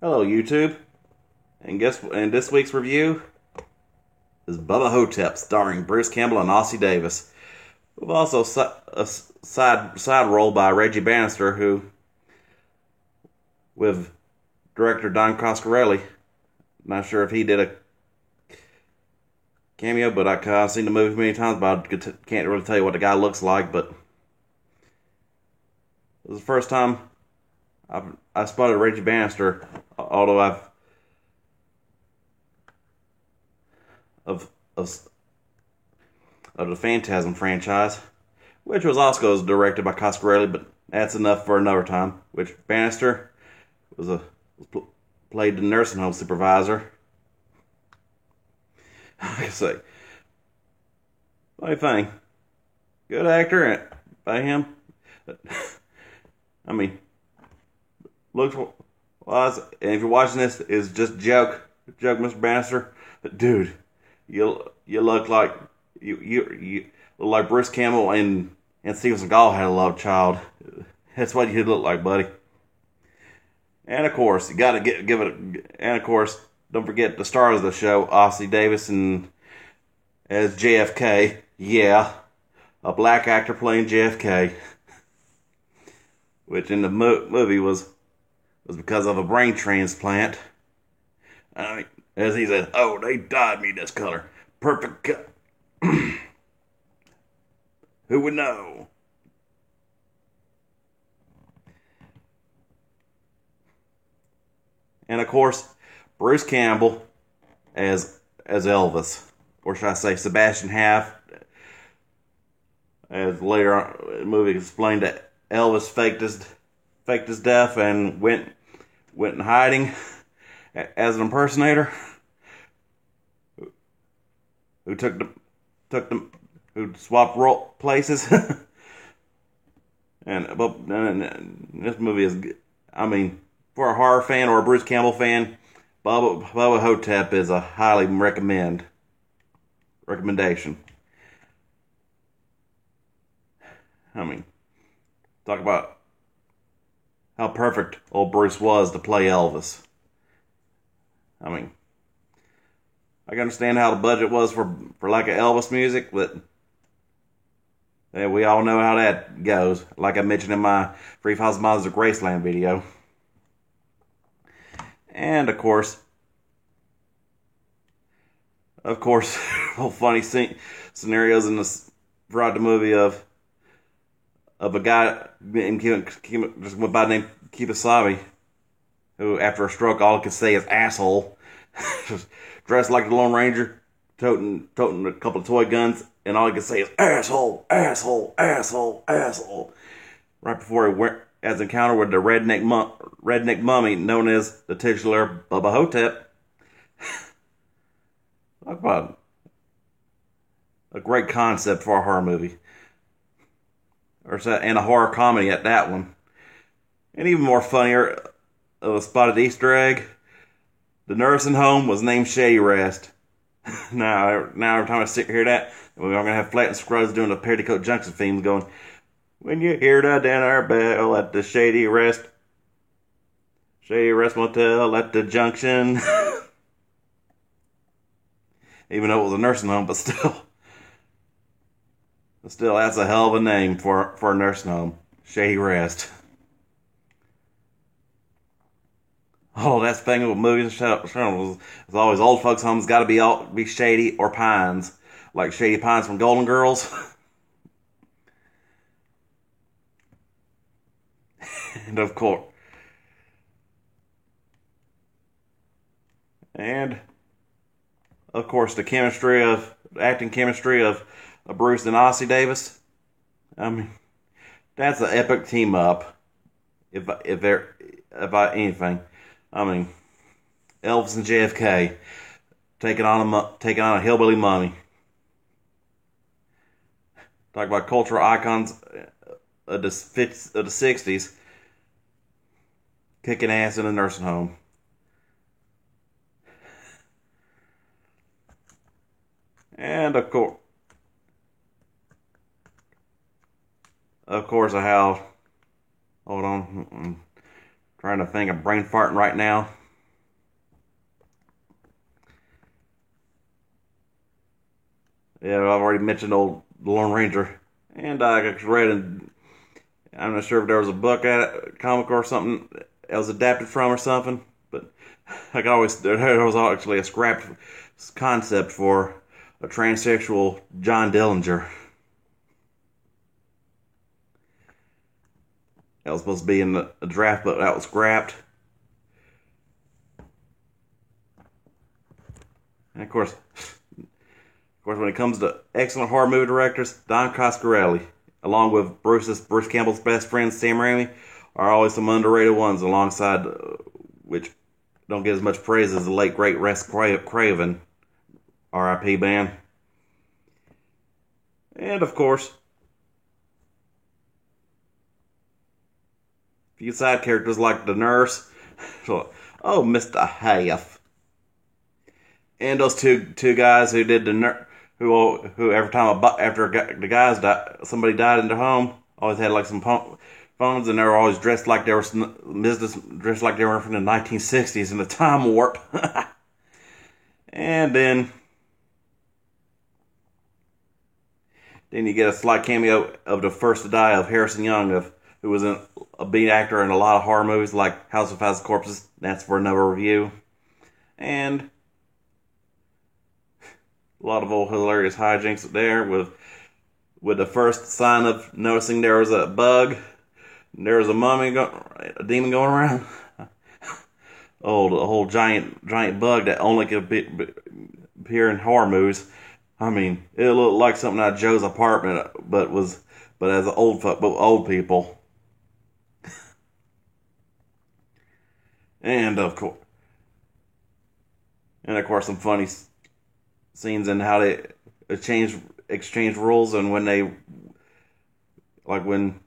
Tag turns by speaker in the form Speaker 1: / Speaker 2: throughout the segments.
Speaker 1: Hello, YouTube. And this week's review is Bubba Ho-Tep, starring Bruce Campbell and Ossie Davis. With also a side role by Reggie Bannister, who, with director Don Coscarelli. Not sure if he did a cameo, but I've seen the movie many times, but I can't really tell you what the guy looks like. But it was the first time I spotted Reggie Bannister, although of the Phantasm franchise, which was also directed by Coscarelli, but that's enough for another time. Which Bannister played the nursing home supervisor. I say, funny thing, good actor by him. I mean, looks wise, and if you're watching this, is just joke, Mr. Bannister, but dude, you look like you look like Bruce Campbell and Steven Seagal had a love child. That's what you look like, buddy. And of course, you gotta give it. And of course, don't forget the stars of the show, Ossie Davis and as JFK. Yeah, a black actor playing JFK, which in the movie was because of a brain transplant. I mean, as he said, "Oh, they dyed me this color. Perfect cut." Who would know? And of course, Bruce Campbell as Elvis, or should I say Sebastian Haff, as later on in the movie explained that Elvis faked his death and went in hiding as an impersonator who who swapped places. and this movie is, I mean, for a horror fan or a Bruce Campbell fan, Bubba Ho-Tep is a highly recommendation. I mean, talk about how perfect old Bruce was to play Elvis. I mean, I can understand how the budget was for like an Elvis music, but we all know how that goes. Like I mentioned in my 3,000 Miles of Graceland video. And of course, whole funny scenarios throughout the movie of a guy named just went by the name Kemosabe, who after a stroke all he could say is asshole. Just dressed like the Lone Ranger, toting a couple of toy guns, and all he could say is asshole, asshole, asshole, asshole. Right before he has an encounter with the redneck mummy known as the titular Bubba Ho-Tep. Talk about a great concept for a horror movie. And a horror comedy at that one. And even more funnier, of a spotted Easter egg, the nursing home was named Shady Rest. now every time I hear that, we're going to have Flat and Scruggs doing the Petticoat Junction theme going, when you hear the dinner bell at the Shady Rest Motel at the junction. Even though it was a nursing home, but still, that's a hell of a name for a nursing home. Shady Rest. Oh, that's the thing with movies and shows. It's always old folks' homes got to be shady or pines, like Shady Pines from Golden Girls. And of course, the acting chemistry of Bruce and Ossie Davis. I mean, that's an epic team up. If anything, I mean, Elvis and JFK taking on a hillbilly mummy. Talk about cultural icons of the '60s, kicking ass in a nursing home. And of course, I have. Hold on, I'm trying to think. I'm brain farting right now. Yeah, I've already mentioned old the Lone Ranger, and I read, and I'm not sure if there was a book comic or something that was adapted from or something, but like always, there was actually a scrapped concept for a transsexual John Dillinger. That was supposed to be in the draft, but that was scrapped. And of course, when it comes to excellent horror movie directors, Don Coscarelli, along with Bruce Campbell's best friend Sam Raimi, are always some underrated ones, alongside which don't get as much praise as the late great Wes Craven, R.I.P. man. And of course, a few side characters like the nurse, oh Mr. Half, and those two guys who did the who every time after the guys died, somebody died in their home, always had like some phones, and they were always dressed like they were dressed like they were from the 1960s in the time warp. And then you get a slight cameo of the first to die of Harrison Young, who was a beat actor in a lot of horror movies like House of Thousand Corpses. That's for another review. And a lot of old hilarious hijinks there with the first sign of noticing there was a bug, there was a a demon going around. A whole giant bug that only could appear in horror movies. I mean, it looked like something out of Joe's apartment, but as old people. And of course, some funny scenes in how they exchange rules, and when they, like when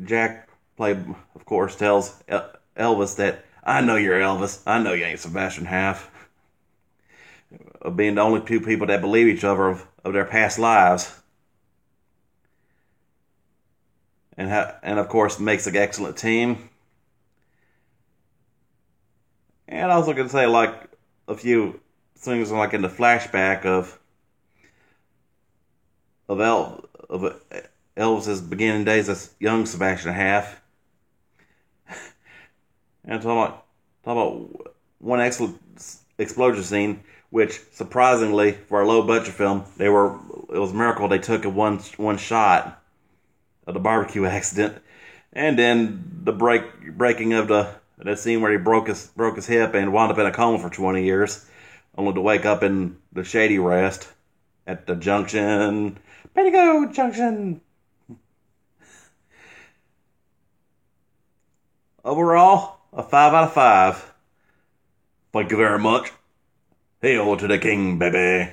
Speaker 1: Jack of course, tells Elvis that, I know you're Elvis, I know you ain't Sebastian Haff, of being the only two people that believe each other of their past lives, and of course makes an excellent team. And I was going to say, like, a few things like in the flashback of Elvis's beginning days as young Sebastian Haff. And talk about one excellent explosion scene, which surprisingly for a low budget film, it was a miracle they took a one shot of the barbecue accident, and then the breaking of that scene where he broke his hip and wound up in a coma for 20 years, only to wake up in the shady rest at the junction. Petticoat Junction. Overall, a 5 out of 5. Thank you very much. Hail to the king, baby.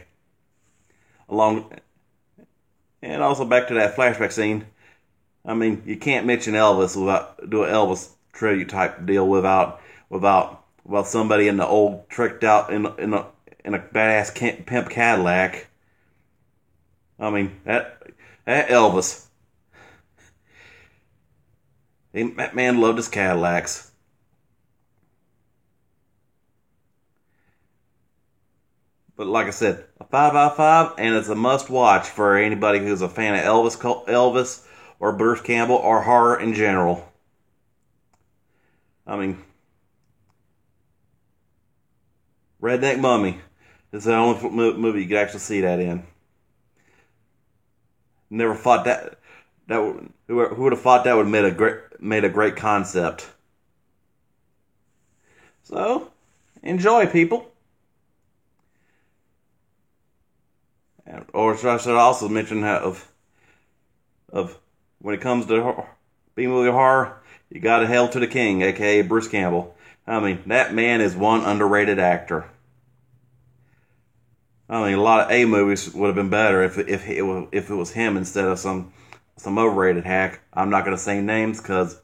Speaker 1: And also back to that flashback scene. I mean, you can't mention Elvis without do an Elvis tribute type deal without somebody in the old tricked out in a badass pimp Cadillac. I mean that Elvis. That man loved his Cadillacs. But like I said, a 5 out of 5, and it's a must watch for anybody who's a fan of Elvis or Bruce Campbell or horror in general. I mean, Redneck Mummy is the only movie you can actually see that in. Never thought that who would have thought that would have made a great concept. So, enjoy, people. Or I should also mention of when it comes to B-movie horror, you got to hail to the king, aka Bruce Campbell. I mean, that man is one underrated actor. I mean, a lot of A movies would have been better if it was him instead of some overrated hack. I'm not going to say names because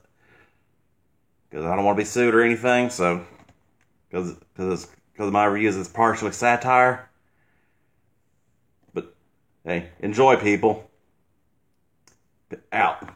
Speaker 1: I don't want to be sued or anything. So because my reviews is partially satire. But hey, enjoy, people. Out.